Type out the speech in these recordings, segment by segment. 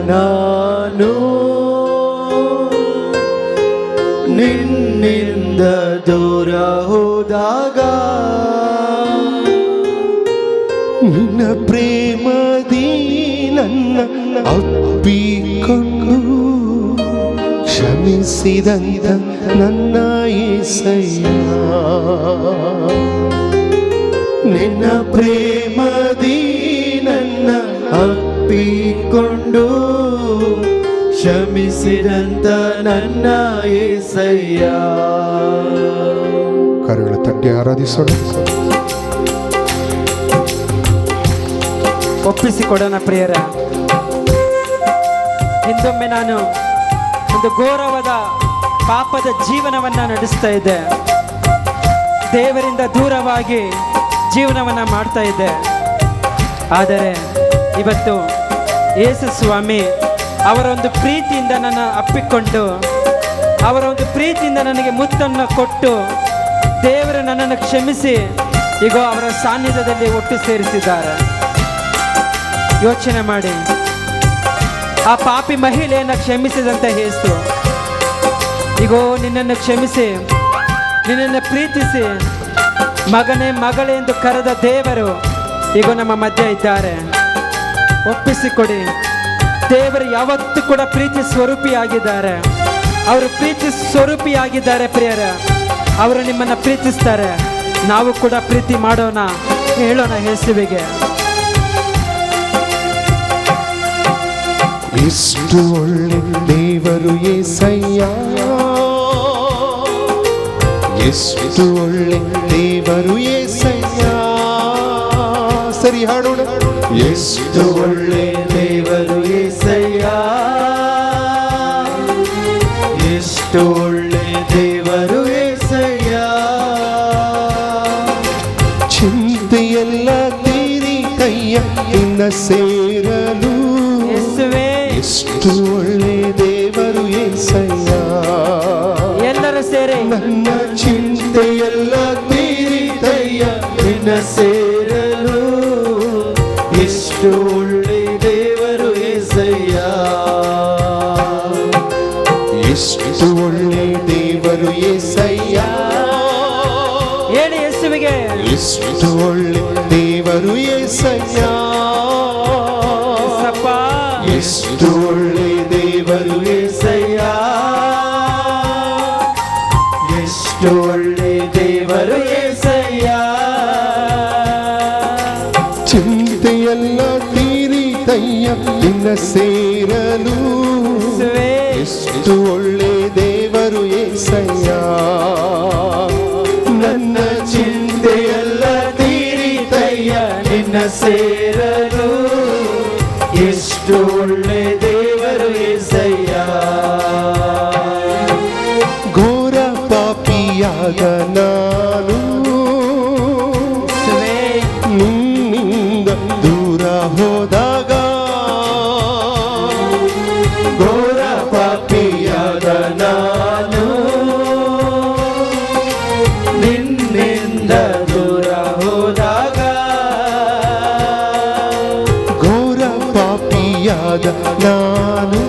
ನಾನು ನಿನ್ನಿಂದ ದೂರ ಹೋದಾಗ ನಿನ್ನ ಪ್ರೇಮದಿ ನನ್ನ ಅಪ್ಪಿಕೊಂಡು ಕ್ಷಮಿಸಿದಂತ ನನ್ನ యేసయ్య ನಿನ್ನ ಪ್ರೇಮದಿ ನನ್ನ ಅಪ್ಪಿಕೊಂಡು ಕ್ಷಮಿಸಿದಂತ ನನ್ನ యేసయ్య. ಕರಗಳ ತಟ್ಟಿ ಆರಾಧಿಸೋಣ. ಒಪ್ಪಿಸಿಕೊಡೋಣ ಪ್ರಿಯರ. ಹಿಂದೊಮ್ಮೆ ನಾನು ಒಂದು ಘೋರವಾದ ಪಾಪದ ಜೀವನವನ್ನು ನಡೆಸ್ತಾ ಇದ್ದೆ. ದೇವರಿಂದ ದೂರವಾಗಿ ಜೀವನವನ್ನು ಮಾಡ್ತಾ ಇದ್ದೆ. ಆದರೆ ಇವತ್ತು ಯೇಸು ಸ್ವಾಮಿ ಅವರ ಒಂದು ಪ್ರೀತಿಯಿಂದ ನನ್ನ ಅಪ್ಪಿಕೊಂಡು, ಅವರ ಒಂದು ಪ್ರೀತಿಯಿಂದ ನನಗೆ ಮುತ್ತನ್ನು ಕೊಟ್ಟು, ದೇವರು ನನ್ನನ್ನು ಕ್ಷಮಿಸಿ ಈಗ ಅವರ ಸಾನ್ನಿಧ್ಯದಲ್ಲಿ ಒಟ್ಟು ಸೇರಿಸಿದ್ದಾರೆ. ಯೋಚನೆ ಮಾಡಿ, ಆ ಪಾಪಿ ಮಹಿಳೆಯನ್ನು ಕ್ಷಮಿಸಿದಂತ ಯೇಸು ಈಗೋ ನಿನ್ನನ್ನು ಕ್ಷಮಿಸಿ, ನಿನ್ನನ್ನು ಪ್ರೀತಿಸಿ, ಮಗನೇ ಮಗಳೇ ಎಂದು ಕರೆದ ದೇವರು ಈಗ ನಮ್ಮ ಮಧ್ಯೆ ಇದ್ದಾರೆ. ಒಪ್ಪಿಸಿಕೊಡಿ. ದೇವರು ಯಾವತ್ತೂ ಕೂಡ ಪ್ರೀತಿ ಸ್ವರೂಪಿಯಾಗಿದ್ದಾರೆ. ಅವರು ಪ್ರೀತಿ ಸ್ವರೂಪಿಯಾಗಿದ್ದಾರೆ ಪ್ರಿಯರ. ಅವರು ನಿಮ್ಮನ್ನು ಪ್ರೀತಿಸ್ತಾರೆ. ನಾವು ಕೂಡ ಪ್ರೀತಿ ಮಾಡೋಣ, ಹೇಳೋಣ ಯೇಸುವಿಗೆ. ಎಷ್ಟು ಒಳ್ಳೆ ದೇವರು యేసయ్య, ಎಷ್ಟು ಒಳ್ಳೆ ದೇವರು యేసయ్య. ಸರಿ ಹಾಡೋಣ. ಎಷ್ಟು ಒಳ್ಳೆ ದೇವರು యేసయ్య, ಎಷ್ಟು ಒಳ್ಳೆ ದೇವರು యేసయ్య. ಚಿಂತೆಯೆಲ್ಲ ತೀರಿತಯ್ಯ ನಿನ್ನ ಸೇರಲು. ಎಷ್ಟು ಒಳ್ಳೆ ದೇವರು యేసయ్య. ಎಲ್ಲರೂ ಸೇರಿ ನನ್ನ ಚಿಂತೆಯೆಲ್ಲ ತೀರಿತಯ್ಯ ನಿನ್ನ ಸೇರಲು. ಎಷ್ಟು ಒಳ್ಳೆ ದೇವರು యేసయ్య, ಎಷ್ಟು ಒಳ್ಳೆ ದೇವರು యేసయ్య. ಹೇಳಿ ಯೇಸುವಿಗೆ. ಎಷ್ಟು ಒಳ್ಳೆ ದೇವರು యేసయ్య, ಎಷ್ಟು ಒಳ್ಳೆ ದೇವರು యేసయ్య, ಎಷ್ಟು ಒಳ್ಳೆ ದೇವರು యేసయ్య. ಚಿಂತೆಯೆಲ್ಲ ತೀರಿತಯ್ಯ ನಿನ್ನ ಸೇರಲು. ಎಷ್ಟು ಒಳ್ಳೆ ದೇವರು యేసయ్య. ನನ್ನ ಚಿಂತೆಯೆಲ್ಲ ತೀರಿತಯ್ಯ ನಿನ್ನ ಸೇರಲು. ಎಷ್ಟು ಒಳ್ಳೆ ದೇವರು యేసయ్య. ಘೋರ ಪಾಪಿಯಾದ ನಾನು ನಿನ್ನಿಂದ ದೂರ ಹೋದಾಗ, ಘೋರ ಪಾಪಿಯಾದ ನಾನು ನಿನ್ನಿಂದ ದೂರ ಹೋದಾಗ, ಘೋರ ಪಾಪಿಯಾದ ನಾನು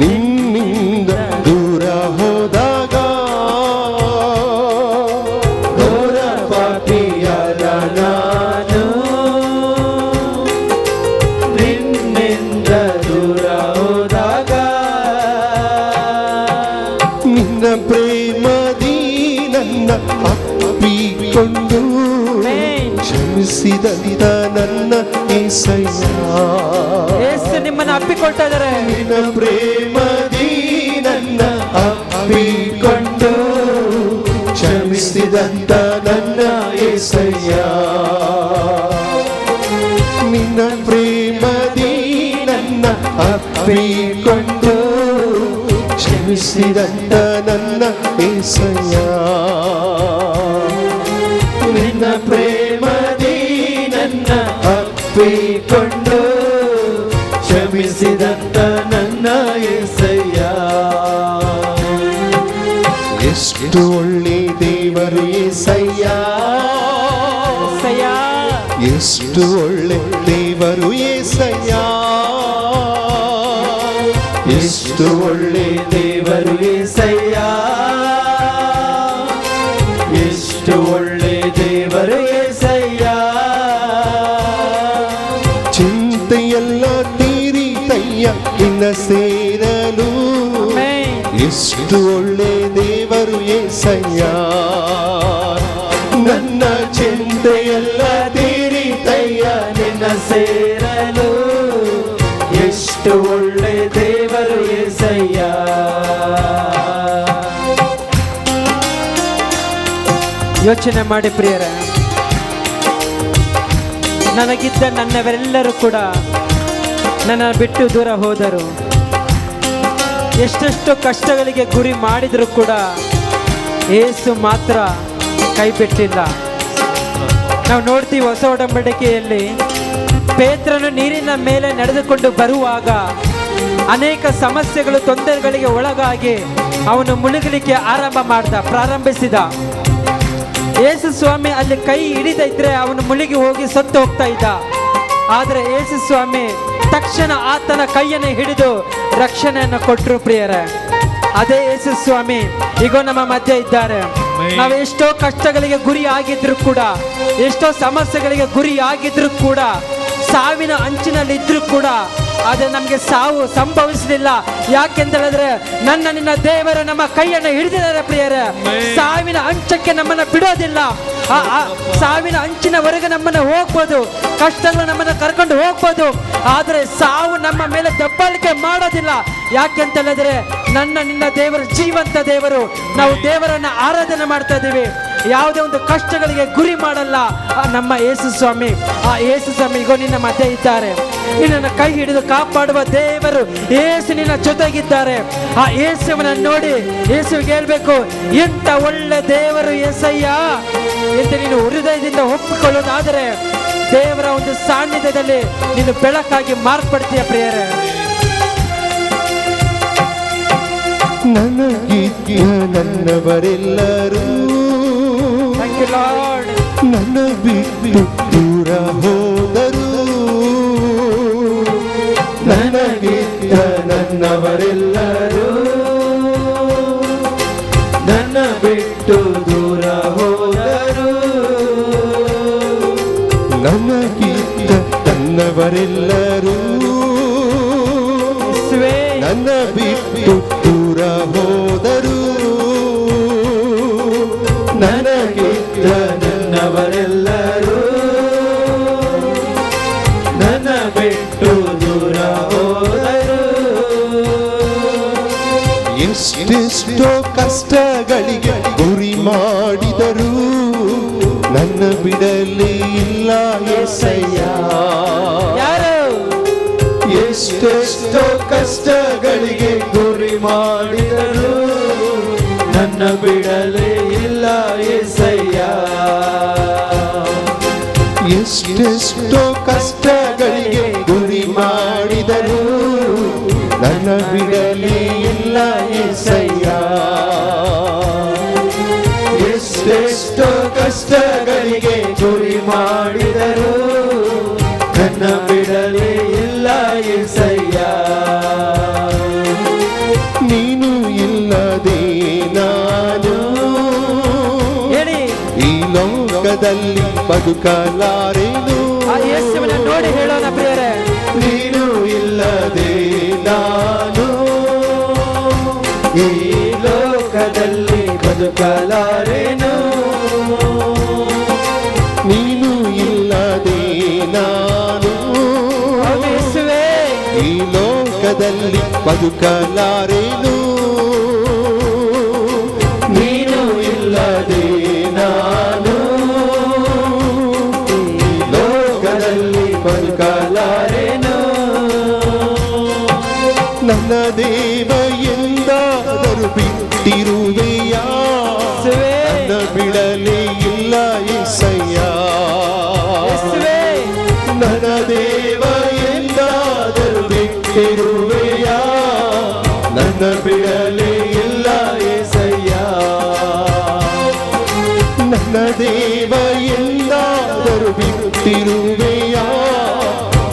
ನಿನ್ನಿಂದ ದೂರ ಹೋದಾಗ, ಘೋರ ಪಾಪಿಯಾದ ನಾನು ನಿನ್ನಿಂದ ದೂರ ಹೋದಾಗ, ನಿನ್ನ ಪ್ರೇಮದಿ ನನ್ನ ಅಪ್ಪಿಕೊಂಡು ಕ್ಷಮಿಸಿದಂತ ನನ್ನ యేసయ్య. ಯೇಸು ನಿಮ್ಮನ್ನು ಅಪ್ಪಿಕೊಳ್ತಾ ಇದ್ದಾರೆ. ನಿನ್ನ ಪ್ರೇಮದಿ ನನ್ನ ಅಪ್ಪಿಕೊಂಡು ಕ್ಷಮಿಸಿದಂತ ನನ್ನ యేసయ్య. ನಿನ್ನ ಪ್ರೇಮದಿ ನನ್ನ ಅಪ್ಪಿಕೊಂಡು ಕ್ಷಮಿಸಿದಂತ ನನ್ನ యేసయ్య. ನಿನ್ನ ಪ್ರೇಮದಿ ನನ್ನ ಅಪ್ಪಿಕೊಂಡು ಕ್ಷಮಿಸಿದಂತ ನನ್ನ యేసయ్య. ಎಷ್ಟು ಒಳ್ಳೆ ದೇವರು యేసయ్య, ಎಷ್ಟು ಒಳ್ಳೆ ದೇವರು ಏಸಯ್ಯ, ಎಷ್ಟು ಒಳ್ಳೆ ದೇವರು ಏಸಯ್ಯ, ಎಷ್ಟು ಒಳ್ಳೆ ದೇವರು ಏಸಯ್ಯ. ಚಿಂತೆಯೆಲ್ಲ ತೀರಿತಯ್ಯ ನಿನ್ನ ಸೇರಲು, ಎಷ್ಟು ಒಳ್ಳೆ ದೇವರು ಏಸಯ್ಯ. ನನ್ನ ಚಿಂತೆಯೆಲ್ಲ ತೀರಿತಯ್ಯ ನಿನ್ನ ಸೇರಲು, ಎಷ್ಟು ಒಳ್ಳೆ ದೇವರು ಏಸಯ್ಯ. ಯೋಚನೆ ಮಾಡಿ ಪ್ರಿಯರೇ, ನನಗಿದ್ದ ನನ್ನವರೆಲ್ಲರೂ ಕೂಡ ನನ್ನ ಬಿಟ್ಟು ದೂರ ಹೋದರು. ಎಷ್ಟೆಷ್ಟು ಕಷ್ಟಗಳಿಗೆ ಗುರಿ ಮಾಡಿದರೂ ಕೂಡ ಯೇಸು ಮಾತ್ರ ಕೈ ಬಿಟ್ಟಿಲ್ಲ. ನಾವು ನೋಡ್ತೀವಿ ಹೊಸ ಒಡಂಬಡಿಕೆಯಲ್ಲಿ ಪೇತ್ರನು ನೀರಿನ ಮೇಲೆ ನಡೆದುಕೊಂಡು ಬರುವಾಗ ಅನೇಕ ಸಮಸ್ಯೆಗಳು ತೊಂದರೆಗಳಿಗೆ ಒಳಗಾಗಿ ಅವನು ಮುಳುಗಲಿಕ್ಕೆ ಪ್ರಾರಂಭಿಸಿದ. ಯೇಸು ಸ್ವಾಮಿ ಅಲ್ಲಿ ಕೈ ಹಿಡಿದ ಇದ್ರೆ ಅವನು ಮುಳುಗಿ ಹೋಗಿ ಸತ್ತು ಹೋಗ್ತಾ ಇದ್ದ. ಆದರೆ ಯೇಸು ಸ್ವಾಮಿ ತಕ್ಷಣ ಆತನ ಕೈಯನ್ನು ಹಿಡಿದು ರಕ್ಷಣೆಯನ್ನು ಕೊಟ್ಟರು. ಪ್ರಿಯರೇ, ಅದೇ ಯೇಸು ಸ್ವಾಮಿ ಈಗ ನಮ್ಮ ಮಧ್ಯೆ ಇದ್ದಾರೆ. ನಾವು ಎಷ್ಟೋ ಕಷ್ಟಗಳಿಗೆ ಗುರಿ ಆಗಿದ್ರು ಕೂಡ, ಎಷ್ಟೋ ಸಮಸ್ಯೆಗಳಿಗೆ ಗುರಿ ಆಗಿದ್ರು ಕೂಡ, ಸಾವಿನ ಅಂಚಿನಲ್ಲಿ ಇದ್ರು ಕೂಡ ಆದರೆ ನಮಗೆ ಸಾವು ಸಂಭವಿಸಲಿಲ್ಲ. ಯಾಕೆಂತ ಹೇಳಿದ್ರೆ ನಿನ್ನ ದೇವರು ನಮ್ಮ ಕೈಯನ್ನು ಹಿಡಿದಿದ್ದಾರೆ. ಪ್ರಿಯರೇ, ಸಾವಿನ ಅಂಚಕ್ಕೆ ನಮ್ಮನ್ನು ಬಿಡೋದಿಲ್ಲ. ಸಾವಿನ ಅಂಚಿನವರೆಗೆ ನಮ್ಮನ್ನು ಹೋಗ್ಬೋದು, ಕಷ್ಟಗಳು ನಮ್ಮನ್ನು ಕರ್ಕೊಂಡು ಹೋಗ್ಬೋದು, ಆದರೆ ಸಾವು ನಮ್ಮ ಮೇಲೆ ದಬ್ಬಾಳಿಕೆ ಮಾಡೋದಿಲ್ಲ. ಯಾಕೆಂತ ಹೇಳಿದ್ರೆ ನಿನ್ನ ದೇವರು ಜೀವಂತ ದೇವರು. ನಾವು ದೇವರನ್ನ ಆರಾಧನೆ ಮಾಡ್ತಾ ಇದ್ದೀವಿ. ಯಾವುದೇ ಒಂದು ಕಷ್ಟಗಳಿಗೆ ಗುರಿ ಮಾಡಲ್ಲ ನಮ್ಮ ಯೇಸು ಸ್ವಾಮಿ. ಆ ಯೇಸು ಸ್ವಾಮಿ ಈಗ ನಿನ್ನ ಮಧ್ಯೆ ಇದ್ದಾರೆ. ನಿನ್ನನ್ನು ಕೈ ಹಿಡಿದು ಕಾಪಾಡುವ ದೇವರು ಯೇಸು ನಿನ್ನ ಜೊತೆಗಿದ್ದಾರೆ. ಆ ಯೇಸುವನ್ನ ನೋಡಿ ಯೇಸುವಿಗೆ ಹೇಳ್ಬೇಕು, ಎಂತ ಒಳ್ಳೆ ದೇವರು ಯೇಸಯ್ಯ ಎಂದು ನೀನು ಹೃದಯದಿಂದ ಒಪ್ಪಿಕೊಳ್ಳೋದಾದರೆ ದೇವರ ಒಂದು ಸಾನ್ನಿಧ್ಯದಲ್ಲಿ ನೀನು ಬೆಳಕಾಗಿ ಮಾರ್ಪಡ್ತೀಯ. ಪ್ರಿಯರೇ, ನನಗಿದ್ದ ನನ್ನವರೆಲ್ಲರೂ ನನ್ನ ಬಿಟ್ಟು ದೂರ ಹೋದರು, ನನಗಿದ್ದ ನನ್ನವರೆಲ್ಲರೂ ನನ್ನ ಬಿಟ್ಟು ದೂರ ಹೋದರು. ನನಗಿದ್ದ ನನ್ನವರೆಲ್ಲರೂ ನನ್ನ ಬಿಟ್ಟು ದೂರ ಹೋದರು, ನನಗಿದ್ದ ನನ್ನವರೆಲ್ಲರೂ ನನ್ನ ಬಿಟ್ಟು ದೂರ ಹೋದರು. ಎಷ್ಟೆಷ್ಟೋ ಕಷ್ಟಗಳಿಗೆ ಗುರಿ ಮಾಡಿದರು, ನನ್ನ ಬಿಡಲೇ ಇಲ್ಲ యేసయ్య. ಎಷ್ಟೆಷ್ಟೋ ಕಷ್ಟಗಳಿಗೆ ಗುರಿ ಮಾಡಿದರು, ನನ್ನ ಬಿಡಲೇ ಇಲ್ಲ యేసయ్య. ಎಷ್ಟೆಷ್ಟೋ ಕಷ್ಟಗಳಿಗೆ ಗುರಿ ಮಾಡಿದರು, ನನ್ನ ಬಿಡಲೇ ಇಲ್ಲ యేసయ్య. ಎಷ್ಟೆಷ್ಟೋ ಕಷ್ಟಗಳಿಗೆ ಗುರಿ ಮಾಡಿದರು, ನನ್ನ ಬಿಡಲೇ ಇಲ್ಲ యేసయ్య. ನೀನು ಇಲ್ಲದೆ ನಾನು ಈ ಲೋಕದಲ್ಲಿ ಬದುಕಲಾರೆನು. ನೋಡಿ ಹೇಳೋಣ ಪ್ರಿಯರೇ, ನೀನು ಇಲ್ಲದೆ ನಾನು ಈ ಲೋಕದಲ್ಲಿ ಬದುಕಲಾರೆನು. ನೀನು ಇಲ್ಲದೆ ನಾನು ಈ ಲೋಕದಲ್ಲಿ ಬದುಕಲಾರೆನು. ನೀನು ಇಲ್ಲದೆ ನಾನು ಈ ಲೋಕದಲ್ಲಿ ಬದುಕಲಾರೆನು. ನನ್ನ ದೇವ ಎಂದಾದರೂ ಬಿಟ್ಟಿರುವೆಯಾ, ನನ್ನ ಬಿಡಲೇ ಇಲ್ಲ యేసయ్య. ನನ್ನ ದೇವ ಎಂದಾದರೂ ಬಿಟ್ಟಿರುವೆಯಾ, ನನ್ನ ಬಿಡಲೇ ಇಲ್ಲ యేసయ్య. ನನ್ನ ದೇವ ಎಂದಾದರೂ ಬಿಟ್ಟಿರುವೆಯಾ,